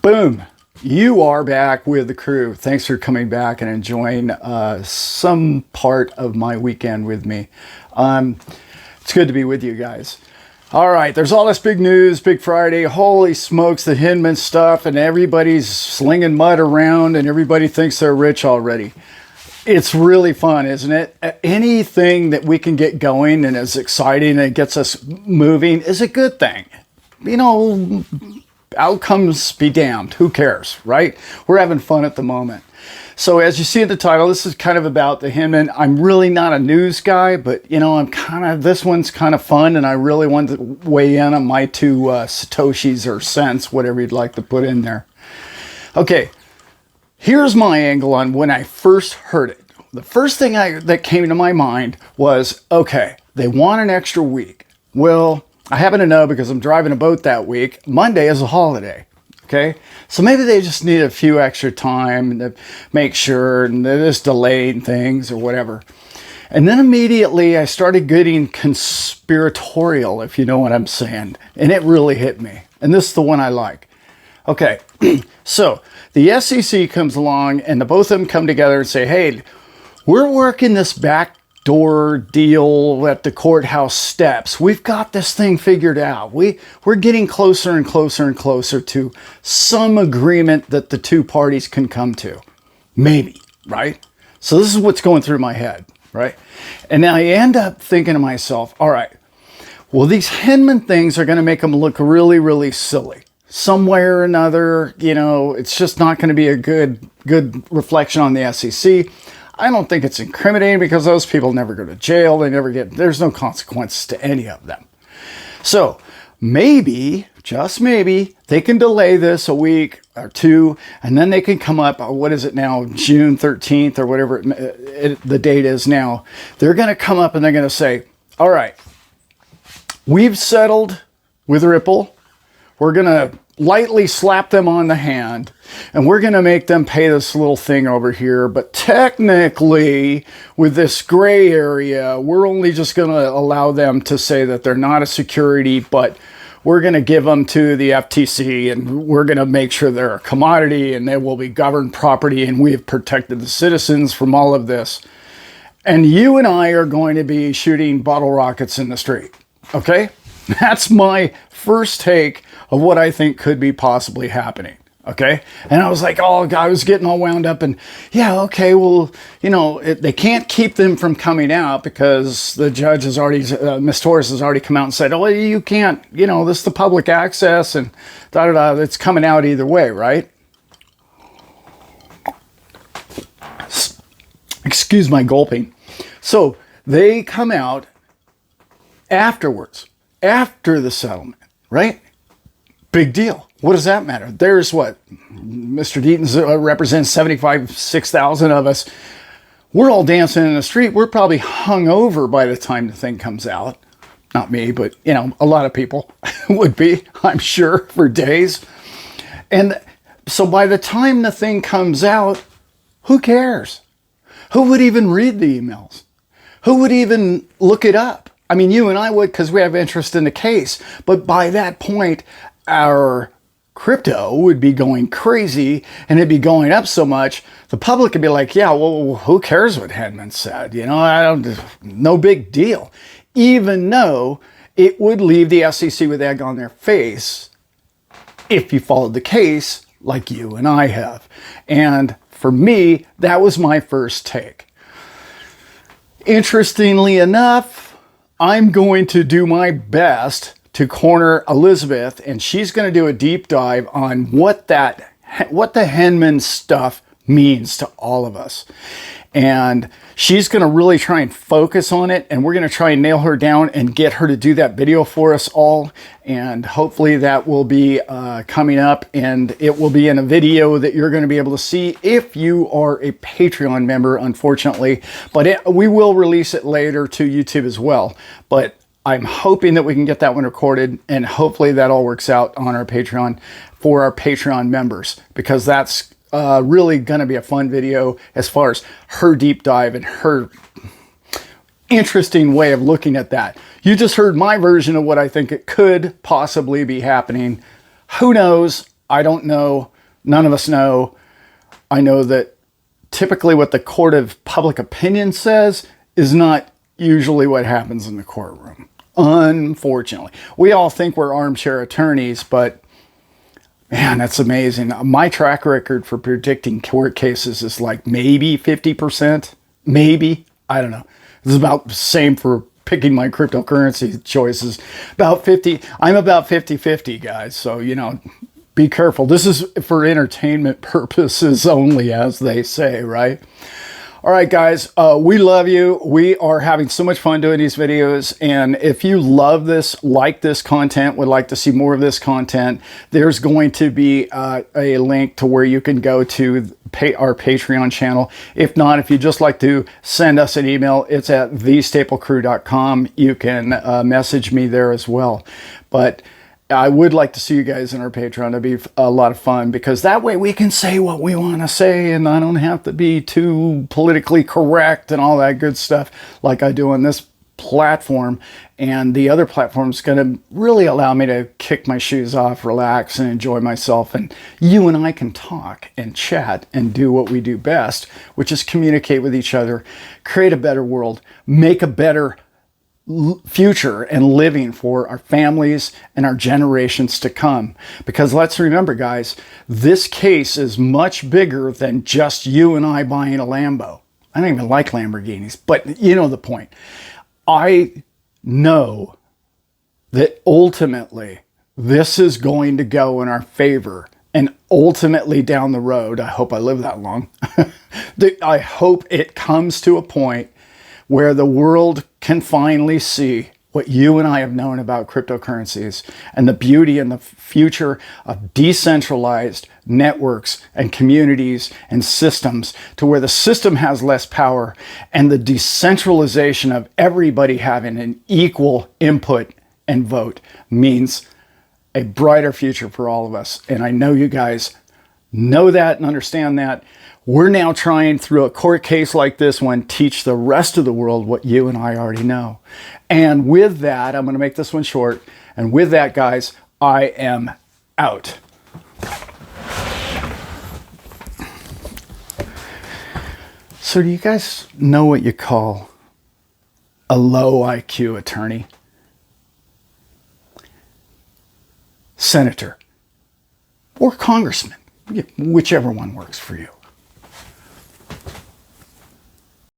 Boom. You are back with the crew. Thanks for coming back and enjoying some part of my weekend with me. It's good to be with you guys. All right, there's all this big news, Big Friday. Holy smokes, the Hinman stuff, and everybody's slinging mud around, and everybody thinks they're rich already. It's really fun, isn't it? Anything that we can get going and is exciting and gets us moving is a good thing. You know, outcomes be damned. Who cares, right? We're having fun at the moment. So as you see in the title, this is kind of about the Hinman. I'm really not a news guy, but you know, this one's kind of fun, and I really want to weigh in on my two Satoshis or cents, whatever you'd like to put in there. Okay, here's my angle on when I first heard it. The first thing that came to my mind was, okay, they want an extra week. Well, I happen to know because I'm driving a boat that week. Monday is a holiday. Okay, so maybe they just need a few extra time to make sure, and they're just delaying things or whatever. And then immediately I started getting conspiratorial, if you know what I'm saying. And it really hit me. And this is the one I like. Okay, so the SEC comes along and the both of them come together and say, hey, we're working this backdoor deal at the courthouse steps. We've got this thing figured out. We're getting closer and closer and closer to some agreement that the two parties can come to. Maybe, right? So this is what's going through my head, right? And I end up thinking to myself, all right, well, these Hinman things are going to make them look really, really silly. Some way or another, you know, it's just not going to be a good reflection on the SEC. I don't think it's incriminating because those people never go to jail. There's no consequences to any of them. So maybe, just maybe, they can delay this a week or two, and then they can come up, what is it now, June 13th or whatever the date is now. They're going to come up and they're going to say, all right, we've settled with Ripple. We're going to lightly slap them on the hand, and we're going to make them pay this little thing over here. But technically, with this gray area, we're only just going to allow them to say that they're not a security, but we're going to give them to the FTC, and we're going to make sure they're a commodity, and they will be governed property, and we have protected the citizens from all of this. And you and I are going to be shooting bottle rockets in the street, okay? That's my first take of what I think could be possibly happening. Okay. And I was like, oh, I was getting all wound up and yeah, okay, well, you know, they can't keep them from coming out because the judge has already, Ms. Torres has already come out and said, oh, you can't, you know, this is the public access and it's coming out either way, right? Excuse my gulping. So they come out afterwards, after the settlement, right? Big deal. What does that matter? There's what? Mr. Deaton represents 6,000 of us. We're all dancing in the street. We're probably hung over by the time the thing comes out. Not me, but, you know, a lot of people would be, I'm sure, for days. And so by the time the thing comes out, who cares? Who would even read the emails? Who would even look it up? I mean, you and I would because we have interest in the case. But by that point, our crypto would be going crazy and it'd be going up so much, the public would be like, yeah, well, who cares what Hinman said? You know, no big deal. Even though it would leave the SEC with egg on their face if you followed the case like you and I have. And for me, that was my first take. Interestingly enough, I'm going to do my best to corner Elizabeth, and she's going to do a deep dive on what the Hinman stuff means to all of us. And she's going to really try and focus on it, and we're going to try and nail her down and get her to do that video for us all. And hopefully that will be coming up, and it will be in a video that you're going to be able to see if you are a Patreon member, unfortunately. But we will release it later to YouTube as well. But I'm hoping that we can get that one recorded, and hopefully that all works out on our Patreon for our Patreon members, because that's really going to be a fun video as far as her deep dive and her interesting way of looking at that. You just heard my version of what I think it could possibly be happening. Who knows? I don't know. None of us know. I know that typically what the court of public opinion says is not usually what happens in the courtroom. Unfortunately, we all think we're armchair attorneys, but man, that's amazing. My track record for predicting court cases is like maybe 50%, maybe. I don't know. This is about the same for picking my cryptocurrency choices. About 50. I'm about 50-50, guys. So, you know, be careful. This is for entertainment purposes only, as they say, right? All right, guys, we love you. We are having so much fun doing these videos. And if you love this, like this content, would like to see more of this content, there's going to be a link to where you can go to our Patreon channel. If not, if you just like to send us an email, it's at thestaplecrew.com. You can message me there as well. But I would like to see you guys in our Patreon. It'd be a lot of fun because that way we can say what we want to say and I don't have to be too politically correct and all that good stuff like I do on this platform. And the other platform is going to really allow me to kick my shoes off, relax, and enjoy myself. And you and I can talk and chat and do what we do best, which is communicate with each other, create a better world, make a better future and living for our families and our generations to come. Because let's remember, guys, this case is much bigger than just you and I buying a Lambo. I don't even like Lamborghinis, but you know the point. I know that ultimately this is going to go in our favor. And ultimately down the road, I hope I live that long, I hope it comes to a point where the world can finally see what you and I have known about cryptocurrencies and the beauty and the future of decentralized networks and communities and systems, to where the system has less power and the decentralization of everybody having an equal input and vote means a brighter future for all of us. And I know you guys know that and understand that. We're now trying, through a court case like this one, teach the rest of the world what you and I already know. And with that, I'm going to make this one short. And with that, guys, I am out. So do you guys know what you call a low IQ attorney? Senator or congressman, whichever one works for you.